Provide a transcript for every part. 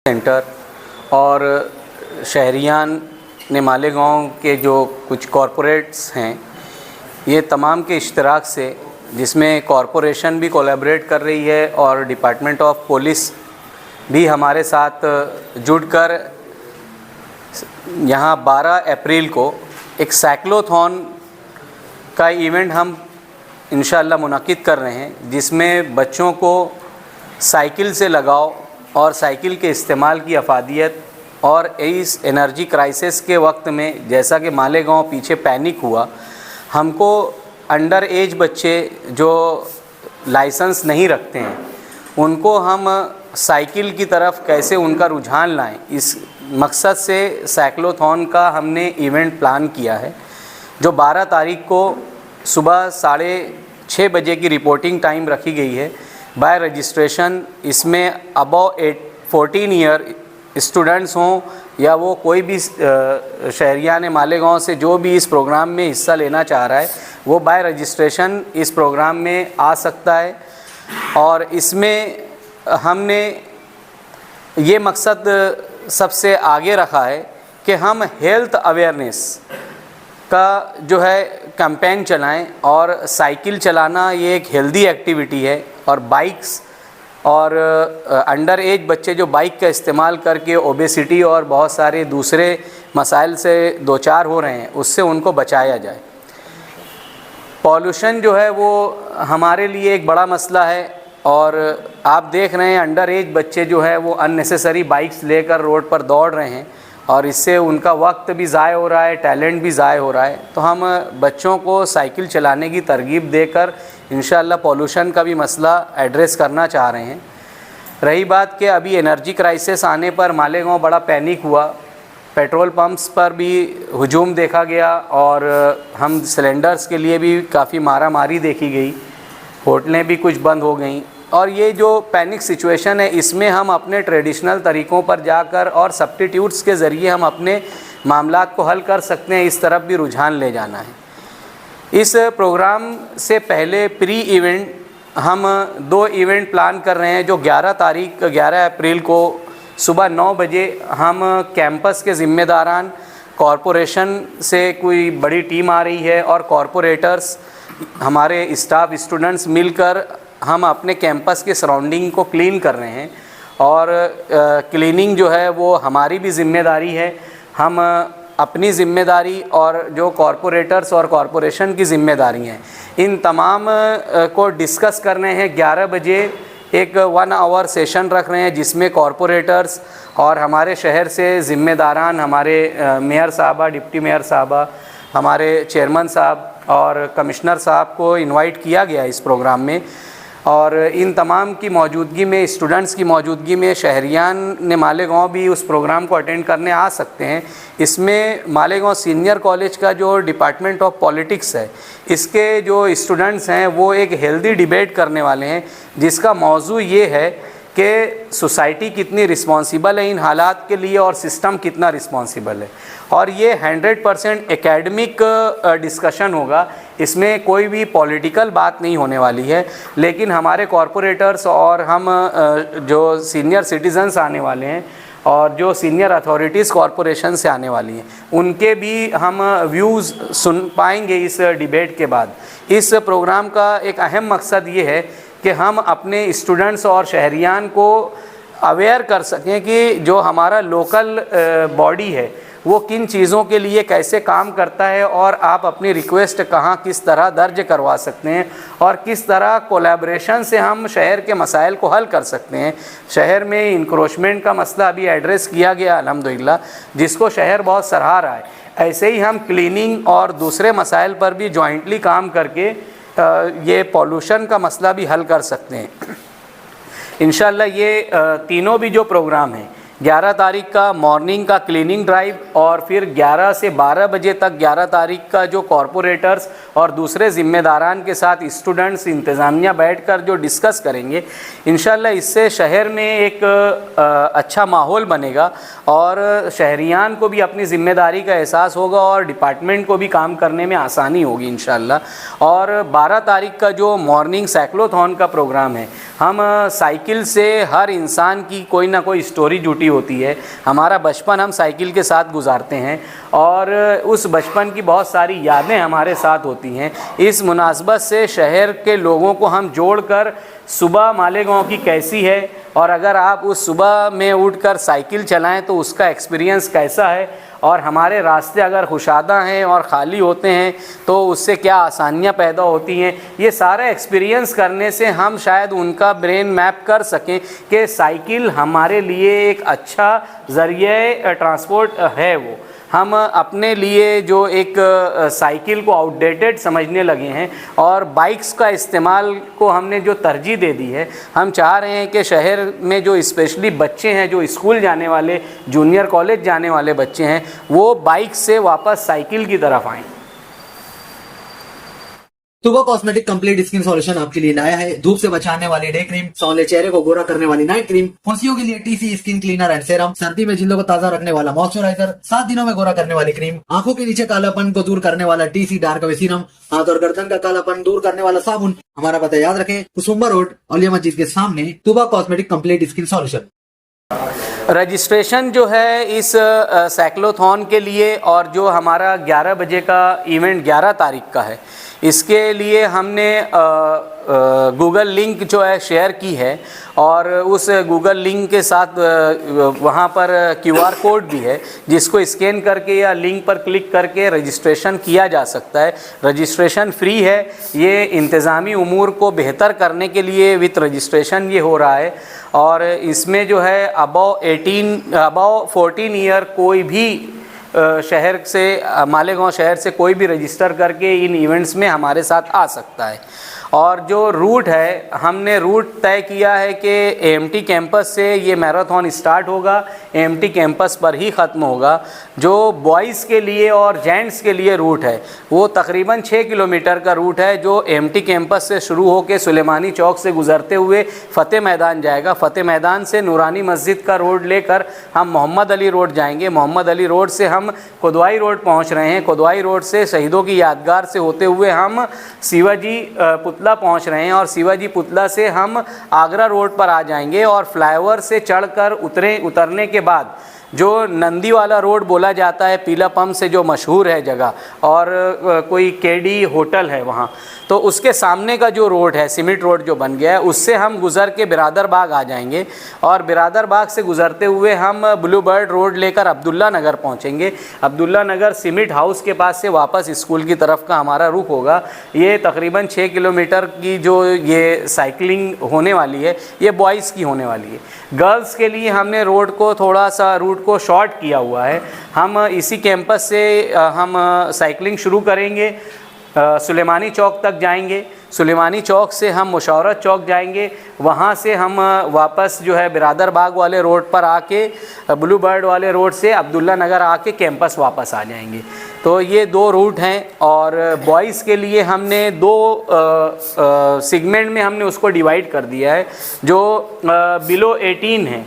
Centre और शहरियान ने मालेगांव के जो कुछ कॉरपोरेट्स हैं, ये तमाम के इश्तराक से, जिसमें कॉरपोरेशन भी कोलैबोरेट कर रही है और डिपार्टमेंट ऑफ पुलिस भी हमारे साथ जुड़कर यहाँ 12 अप्रैल को एक साइक्लोथॉन का इवेंट हम इंशाअल्लाह मुनाकिद कर रहे हैं, जिसमें बच्चों को साइकिल से लगाव और साइकिल के इस्तेमाल की अफादियत और इस एनर्जी क्राइसिस के वक्त में, जैसा कि मालेगांव पीछे पैनिक हुआ, हमको अंडर एज बच्चे जो लाइसेंस नहीं रखते हैं उनको हम साइकिल की तरफ कैसे उनका रुझान लाएं, इस मकसद से साइक्लोथॉन का हमने इवेंट प्लान किया है, जो 12 तारीख को सुबह 6:30 बजे की रिपोर्टिंग टाइम रखी गई है। बाय रजिस्ट्रेशन इसमें अबव 14 ईयर स्टूडेंट्स हों या वो कोई भी शहरियान मालेगांव से जो भी इस प्रोग्राम में हिस्सा लेना चाह रहा है वो बाय रजिस्ट्रेशन इस प्रोग्राम में आ सकता है। और इसमें हमने ये मकसद सबसे आगे रखा है कि हम हेल्थ अवेयरनेस का जो है कैंपेन चलाएं, और साइकिल चलाना ये एक हेल्दी एक्टिविटी है, और बाइक्स और अंडर एज बच्चे जो बाइक का इस्तेमाल करके ओबेसिटी और बहुत सारे दूसरे मसाइल से दो चार हो रहे हैं, उससे उनको बचाया जाए। पॉल्यूशन जो है वो हमारे लिए एक बड़ा मसला है, और आप देख रहे हैं अंडर एज बच्चे जो है वो अननेसेसरी बाइक्स लेकर रोड पर दौड़ रहे हैं, और इससे उनका वक्त भी ज़ाय हो रहा है, टैलेंट भी ज़ाय हो रहा है। तो हम बच्चों को साइकिल चलाने की तरगीब देकर इंशाअल्लाह पॉल्यूशन का भी मसला एड्रेस करना चाह रहे हैं। रही बात कि अभी एनर्जी क्राइसिस आने पर मालेगांव बड़ा पैनिक हुआ, पेट्रोल पंप्स पर भी हुजूम देखा गया, और हम सिलेंडर्स के लिए भी काफ़ी मारामारी देखी गई, होटलें भी कुछ बंद हो गईं। और ये जो पैनिक सिचुएशन है, इसमें हम अपने ट्रेडिशनल तरीक़ों पर जाकर और सब्स्टिट्यूट्स के ज़रिए हम अपने मामलात को हल कर सकते हैं, इस तरफ भी रुझान ले जाना है। इस प्रोग्राम से पहले प्री इवेंट हम 2 इवेंट प्लान कर रहे हैं, जो 11 अप्रैल को सुबह 9 बजे हम कैंपस के ज़िम्मेदारान, कॉरपोरेशन से कोई बड़ी टीम आ रही है और कॉरपोरेटर्स, हमारे स्टाफ, स्टूडेंट्स मिलकर हम अपने कैंपस के सराउंडिंग को क्लीन कर रहे हैं। और क्लीनिंग जो है वो हमारी भी ज़िम्मेदारी है, हम अपनी ज़िम्मेदारी और जो कॉरपोरेटर्स और कॉरपोरेशन की ज़िम्मेदारी हैं, इन तमाम को डिस्कस कर रहे हैं। 11 बजे एक 1 आवर सेशन रख रहे हैं, जिसमें कॉरपोरेटर्स और हमारे शहर से ज़िम्मेदारान, हमारे मेयर साहबा, डिप्टी मेयर साहबा, हमारे चेयरमैन साहब और कमिश्नर साहब को इनवाइट किया गया इस प्रोग्राम में। और इन तमाम की मौजूदगी में, स्टूडेंट्स की मौजूदगी में, शहरियान ने मालेगांव भी उस प्रोग्राम को अटेंड करने आ सकते हैं। इसमें मालेगांव सीनियर कॉलेज का जो डिपार्टमेंट ऑफ पॉलिटिक्स है, इसके जो स्टूडेंट्स हैं वो एक हेल्दी डिबेट करने वाले हैं, जिसका मौजू ये है कि सोसाइटी कितनी रिस्पॉन्सिबल है इन हालात के लिए और सिस्टम कितना रिस्पॉन्सिबल है। और ये 100% एकेडमिक डिस्कशन होगा, इसमें कोई भी पॉलिटिकल बात नहीं होने वाली है। लेकिन हमारे कॉरपोरेटर्स और हम जो सीनियर सिटीजन्स आने वाले हैं और जो सीनियर अथॉरिटीज़ कॉरपोरेशन से आने वाली हैं, उनके भी हम व्यूज़ सुन पाएंगे इस डिबेट के बाद। इस प्रोग्राम का एक अहम मकसद ये है कि हम अपने स्टूडेंट्स और शहरियान को अवेयर कर सकें कि जो हमारा लोकल बॉडी है वो किन चीज़ों के लिए कैसे काम करता है, और आप अपनी रिक्वेस्ट कहाँ किस तरह दर्ज करवा सकते हैं, और किस तरह कोलैबोरेशन से हम शहर के मसाइल को हल कर सकते हैं। शहर में इंक्रोचमेंट का मसला अभी एड्रेस किया गया अल्हम्दुलिल्लाह, जिसको शहर बहुत सराह रहा है। ऐसे ही हम क्लीनिंग और दूसरे मसाइल पर भी जॉइंटली काम करके ये पॉल्यूशन का मसला भी हल कर सकते हैं। इंशाअल्लाह ये तीनों भी जो प्रोग्राम हैं, 11 तारीख का मॉर्निंग का क्लीनिंग ड्राइव, और फिर 11 से 12 बजे तक 11 तारीख का जो कॉरपोरेटर्स और दूसरे ज़िम्मेदारान के साथ स्टूडेंट्स, इंतज़ामिया बैठकर जो डिस्कस करेंगे, इंशाअल्लाह इससे शहर में एक अच्छा माहौल बनेगा, और शहरियान को भी अपनी ज़िम्मेदारी का एहसास होगा और डिपार्टमेंट को भी काम करने में आसानी होगी इंशाअल्लाह। और 12 तारीख का जो मॉर्निंग साइक्लोथॉन का प्रोग्राम है हम साइकिल से हर इंसान की कोई ना कोई स्टोरी जुटी होती है। हमारा बचपन हम साइकिल के साथ गुजारते हैं और उस बचपन की बहुत सारी यादें हमारे साथ होती हैं। इस मुनासबत से शहर के लोगों को हम जोड़कर सुबह मालेगांव की कैसी है और अगर आप उस सुबह में उठकर साइकिल चलाएं तो उसका एक्सपीरियंस कैसा है और हमारे रास्ते अगर खुशादा हैं और ख़ाली होते हैं तो उससे क्या आसानियां पैदा होती हैं, ये सारा एक्सपीरियंस करने से हम शायद उनका ब्रेन मैप कर सकें कि साइकिल हमारे लिए एक अच्छा ज़रिए ट्रांसपोर्ट है। वो हम अपने लिए जो एक साइकिल को आउटडेटेड समझने लगे हैं और बाइक्स का इस्तेमाल को हमने जो तरजीह दे दी है। हम चाह रहे हैं कि शहर में जो स्पेशली बच्चे हैं, जो स्कूल जाने वाले, जूनियर कॉलेज जाने वाले बच्चे हैं, वो बाइक से वापस साइकिल की तरफ आएँ। तुबा कॉस्मेटिक कंप्लीट स्किन सॉल्यूशन आपके लिए लाया है धूप से बचाने वाली डे क्रीम, सौंदर्य चेहरे को गोरा करने वाली नाइट क्रीम, फुंसियों के लिए TC skin cleaner and serum, सर्दी में जिल्दों को ताजा रखने वाला मॉइस्चराइजर, 7 दिनों में गोरा करने वाली क्रीम, आंखों के नीचे कालापन को दूर करने वाला टीसी डार्क वे सीरम, हाथ और गर्दन का कालापन दूर करने वाला साबुन। हमारा पता याद रखें, कुसुम्बा रोड औलिया मस्जिद के सामने, Tuba cosmetic complete skin solution. Registration जो है इस साइक्लोथॉन के लिए और जो हमारा 11 बजे का इवेंट 11 तारीख का है, इसके लिए हमने गूगल लिंक जो है शेयर की है और उस गूगल लिंक के साथ वहाँ पर QR कोड भी है जिसको स्कैन करके या लिंक पर क्लिक करके रजिस्ट्रेशन किया जा सकता है। रजिस्ट्रेशन फ्री है। ये इंतज़ामी उमूर को बेहतर करने के लिए विथ रजिस्ट्रेशन ये हो रहा है और इसमें जो है अबाव 14 ईयर कोई भी शहर से, मालेगांव शहर से कोई भी रजिस्टर करके इन इवेंट्स में हमारे साथ आ सकता है। और जो रूट है, हमने रूट तय किया है कि AMT कैंपस से ये मैराथन स्टार्ट होगा, AMT कैंपस पर ही ख़त्म होगा। जो बॉयज़ के लिए और जेंट्स के लिए रूट है वो तकरीबन 6 किलोमीटर का रूट है जो AMT कैंपस से शुरू होकर सुलेमानी चौक से गुज़रते हुए फ़तेह मैदान जाएगा। फ़तेह मैदान से नूरानी मस्जिद का रोड लेकर हम मोहम्मद अली रोड जाएंगे। मोहम्मद अली रोड से हम कोदवाई रोड पहुंच रहे हैं। कोदवाई रोड से शहीदों की यादगार से होते हुए हम शिवाजी पुतला पहुंच रहे हैं और शिवाजी पुतला से हम आगरा रोड पर आ जाएंगे और फ्लाईओवर से चढ़कर उतरने के बाद जो नंदी वाला रोड बोला जाता है, पीला पंप से जो मशहूर है जगह और कोई केडी होटल है वहाँ, तो उसके सामने का जो रोड है, सीमेंट रोड जो बन गया है, उससे हम गुज़र के बिरादर बाग आ जाएंगे और बिरादर बाग से गुज़रते हुए हम ब्लू बर्ड रोड लेकर अब्दुल्ला नगर पहुँचेंगे। अब्दुल्ला नगर सीमेंट हाउस के पास से वापस स्कूल की तरफ का हमारा रुख होगा। ये तकरीबन 6 किलोमीटर की जो ये साइकिलिंग होने वाली है, ये बॉयज़ की होने वाली है। गर्ल्स के लिए हमने रोड को थोड़ा सा रूट को शॉर्ट किया हुआ है। हम इसी कैंपस से हम साइकिलिंग शुरू करेंगे, सुलेमानी चौक तक जाएंगे। सुलेमानी चौक से हम मुशावरत चौक जाएंगे, वहाँ से हम वापस जो है बिरादर बाग वाले रोड पर आके ब्लू बर्ड वाले रोड से अब्दुल्ला नगर आके कैंपस वापस आ जाएंगे। तो ये 2 रूट हैं और बॉयज़ के लिए हमने 2 सेगमेंट में हमने उसको डिवाइड कर दिया है। जो बिलो 18 हैं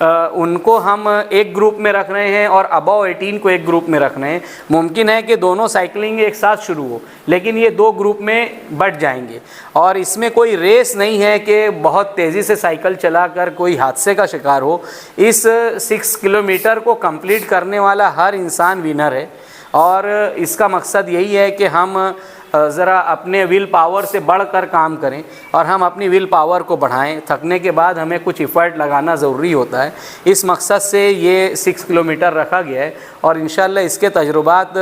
उनको हम एक ग्रुप में रख रहे हैं और अबव 18 को एक ग्रुप में रख रहे हैं। मुमकिन है कि दोनों साइकिलिंग एक साथ शुरू हो, लेकिन ये 2 ग्रुप में बट जाएंगे और इसमें कोई रेस नहीं है कि बहुत तेज़ी से साइकिल चलाकर कोई हादसे का शिकार हो। इस 6 किलोमीटर को कंप्लीट करने वाला हर इंसान विनर है और इसका मकसद यही है कि हम ज़रा अपने विल पावर से बढ़कर काम करें और हम अपनी विल पावर को बढ़ाएं। थकने के बाद हमें कुछ इफ़र्ट लगाना ज़रूरी होता है। इस मकसद से ये 6 किलोमीटर रखा गया है और इंशाल्लाह इसके तजुर्बात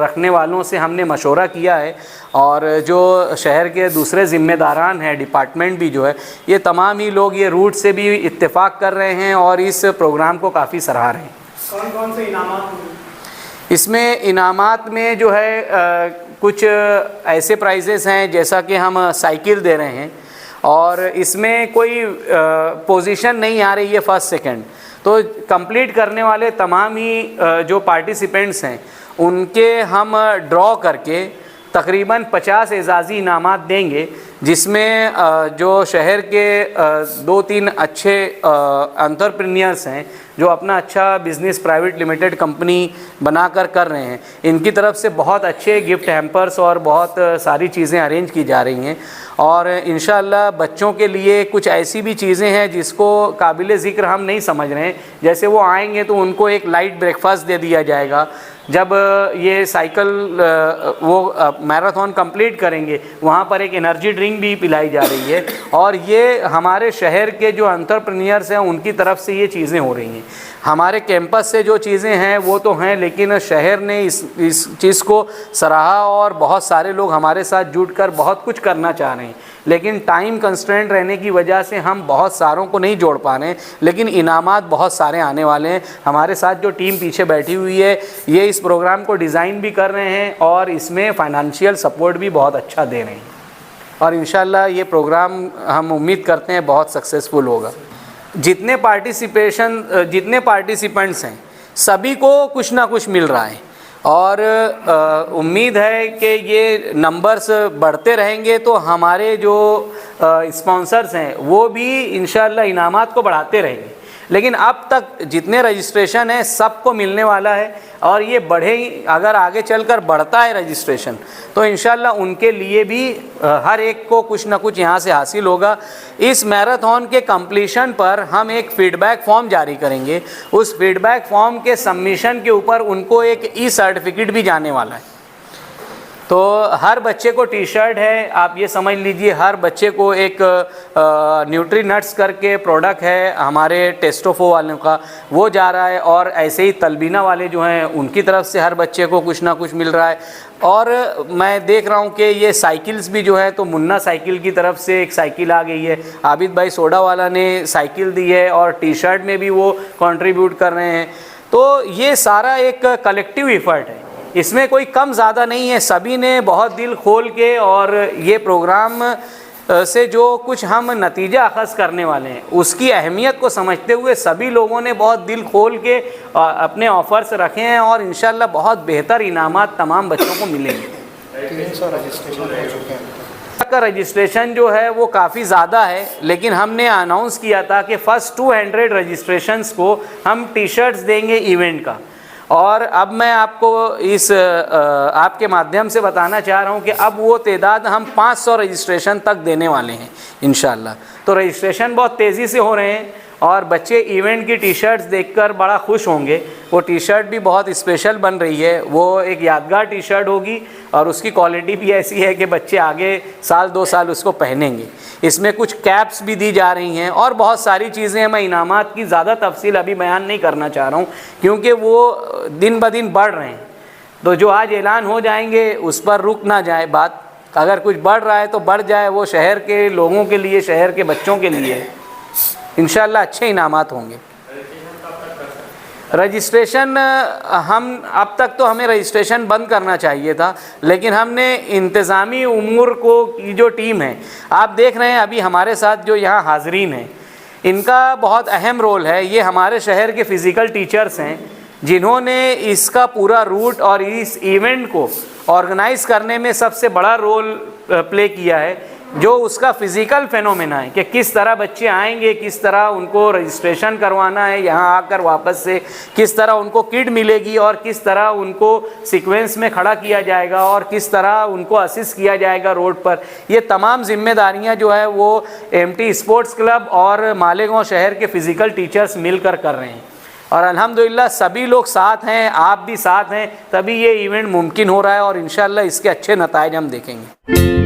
रखने वालों से हमने मशवरा किया है और जो शहर के दूसरे ज़िम्मेदारान हैं, डिपार्टमेंट भी जो है, ये तमाम ही लोग ये रूट से भी इत्तेफाक कर रहे हैं और इस प्रोग्राम को काफ़ी सराह रहे हैं। कौन कौन से इनामात होंगे? इसमें इनामात में जो है कुछ ऐसे प्राइजेस हैं जैसा कि हम साइकिल दे रहे हैं और इसमें कोई पोजीशन नहीं आ रही है फर्स्ट सेकंड। तो कंप्लीट करने वाले तमाम ही जो पार्टिसिपेंट्स हैं उनके हम ड्रॉ करके तकरीबन 50 एजाज़ी इनामात देंगे, जिसमें जो शहर के 2-3 अच्छे एंटरप्रेन्योर्स हैं जो अपना अच्छा बिज़नेस प्राइवेट लिमिटेड कंपनी बनाकर कर रहे हैं, इनकी तरफ से बहुत अच्छे गिफ्ट हैम्पर्स और बहुत सारी चीज़ें अरेंज की जा रही हैं। और इंशाअल्लाह बच्चों के लिए कुछ ऐसी भी चीज़ें हैं जिसको काबिल ज़िक्र हम नहीं समझ रहे हैं। जैसे वो आएंगे तो उनको एक लाइट ब्रेकफास्ट दे दिया जाएगा। जब ये साइकिल वो मैराथन कंप्लीट करेंगे वहाँ पर एक एनर्जी ड्रिंक भी पिलाई जा रही है। और ये हमारे शहर के जो एंटरप्रेन्योर्स हैं उनकी तरफ से ये चीज़ें हो रही हैं। हमारे कैंपस से जो चीज़ें हैं वो तो हैं, लेकिन शहर ने इस चीज़ को सराहा और बहुत सारे लोग हमारे साथ जुटकर बहुत कुछ करना चाह रहे हैं। लेकिन टाइम कंस्ट्रेंट रहने की वजह से हम बहुत सारों को नहीं जोड़ पा रहे हैं, लेकिन इनामात बहुत सारे आने वाले हैं। हमारे साथ जो टीम पीछे बैठी हुई है ये इस प्रोग्राम को डिज़ाइन भी कर रहे हैं और इसमें फाइनेंशियल सपोर्ट भी बहुत अच्छा दे रहे हैं। और इंशाल्लाह ये प्रोग्राम हम उम्मीद करते हैं बहुत सक्सेसफुल होगा। जितने पार्टिसिपेंट्स हैं सभी को कुछ ना कुछ मिल रहा है और उम्मीद है कि ये नंबर्स बढ़ते रहेंगे तो हमारे जो स्पॉन्सर्स हैं वो भी इंशाल्लाह इनामात को बढ़ाते रहेंगे। लेकिन अब तक जितने रजिस्ट्रेशन है सबको मिलने वाला है और ये बढ़े ही, अगर आगे चलकर बढ़ता है रजिस्ट्रेशन तो इंशाल्लाह उनके लिए भी हर एक को कुछ ना कुछ यहाँ से हासिल होगा। इस मैराथन के कंप्लीशन पर हम एक फीडबैक फॉर्म जारी करेंगे। उस फीडबैक फॉर्म के सबमिशन के ऊपर उनको एक ई सर्टिफिकेट भी जाने वाला है। तो हर बच्चे को टी शर्ट है, आप ये समझ लीजिए हर बच्चे को एक न्यूट्री नट्स करके प्रोडक्ट है हमारे टेस्टोफो वालों का, वो जा रहा है। और ऐसे ही तलबीना वाले जो हैं उनकी तरफ से हर बच्चे को कुछ ना कुछ मिल रहा है। और मैं देख रहा हूँ कि ये साइकिल्स भी जो है तो मुन्ना साइकिल की तरफ से एक साइकिल आ गई है, आबिद भाई सोडा वाला ने साइकिल दी है और टी शर्ट में भी वो कंट्रीब्यूट कर रहे हैं। तो ये सारा एक कलेक्टिव एफर्ट है, इसमें कोई कम ज़्यादा नहीं है। सभी ने बहुत दिल खोल के और ये प्रोग्राम से जो कुछ हम नतीजा अखज़ करने वाले हैं उसकी अहमियत को समझते हुए सभी लोगों ने बहुत दिल खोल के अपने ऑफ़र्स रखे हैं और इंशाल्लाह बहुत बेहतर इनामात तमाम बच्चों को मिलेंगे। 300 रजिस्ट्रेशन हो चुके हैं। का रजिस्ट्रेशन जो है वो काफ़ी ज़्यादा है, लेकिन हमने अनाउंस किया था कि फ़र्स्ट 200 रजिस्ट्रेशंस को हम टी शर्ट्स देंगे इवेंट का। और अब मैं आपको इस आपके माध्यम से बताना चाह रहा हूँ कि अब वो तादाद हम 500 रजिस्ट्रेशन तक देने वाले हैं इंशाल्लाह। तो रजिस्ट्रेशन बहुत तेज़ी से हो रहे हैं और बच्चे इवेंट की टी शर्ट्स देखकर बड़ा खुश होंगे। वो टी शर्ट भी बहुत स्पेशल बन रही है, वो एक यादगार टी शर्ट होगी और उसकी क्वालिटी भी ऐसी है कि बच्चे आगे साल 2 साल उसको पहनेंगे। इसमें कुछ कैप्स भी दी जा रही हैं और बहुत सारी चीज़ें हैं। मैं इनामात की ज़्यादा तफसील अभी बयान नहीं करना चाह रहा हूँ क्योंकि वो दिन ब दिन बढ़ रहे हैं। तो जो आज ऐलान हो जाएंगे उस पर रुक ना जाए बात, अगर कुछ बढ़ रहा है तो बढ़ जाए, वो शहर के लोगों के लिए, शहर के बच्चों के लिए इंशाल्लाह अच्छे इनामात होंगे। रजिस्ट्रेशन हम अब तक तो हमें रजिस्ट्रेशन बंद करना चाहिए था, लेकिन हमने इंतज़ामी उमूर को की जो टीम है, आप देख रहे हैं अभी हमारे साथ जो यहाँ हाज़रीन हैं, इनका बहुत अहम रोल है। ये हमारे शहर के फ़िज़िकल टीचर्स हैं जिन्होंने इसका पूरा रूट और इस इवेंट को ऑर्गेनाइज़ करने में सबसे बड़ा रोल प्ले किया है। जो उसका फ़िज़िकल फेनोमेना है कि किस तरह बच्चे आएंगे, किस तरह उनको रजिस्ट्रेशन करवाना है, यहाँ आकर वापस से किस तरह उनको किट मिलेगी और किस तरह उनको सीक्वेंस में खड़ा किया जाएगा और किस तरह उनको असिस्ट किया जाएगा रोड पर। ये तमाम जिम्मेदारियाँ जो है वो एमटी स्पोर्ट्स क्लब और मालेगांव शहर के फ़िज़िकल टीचर्स मिलकर कर रहे हैं और अल्हम्दुलिल्लाह सभी लोग साथ हैं, आप भी साथ हैं, तभी ये इवेंट मुमकिन हो रहा है और इंशाल्लाह इसके अच्छे नताइज हम देखेंगे।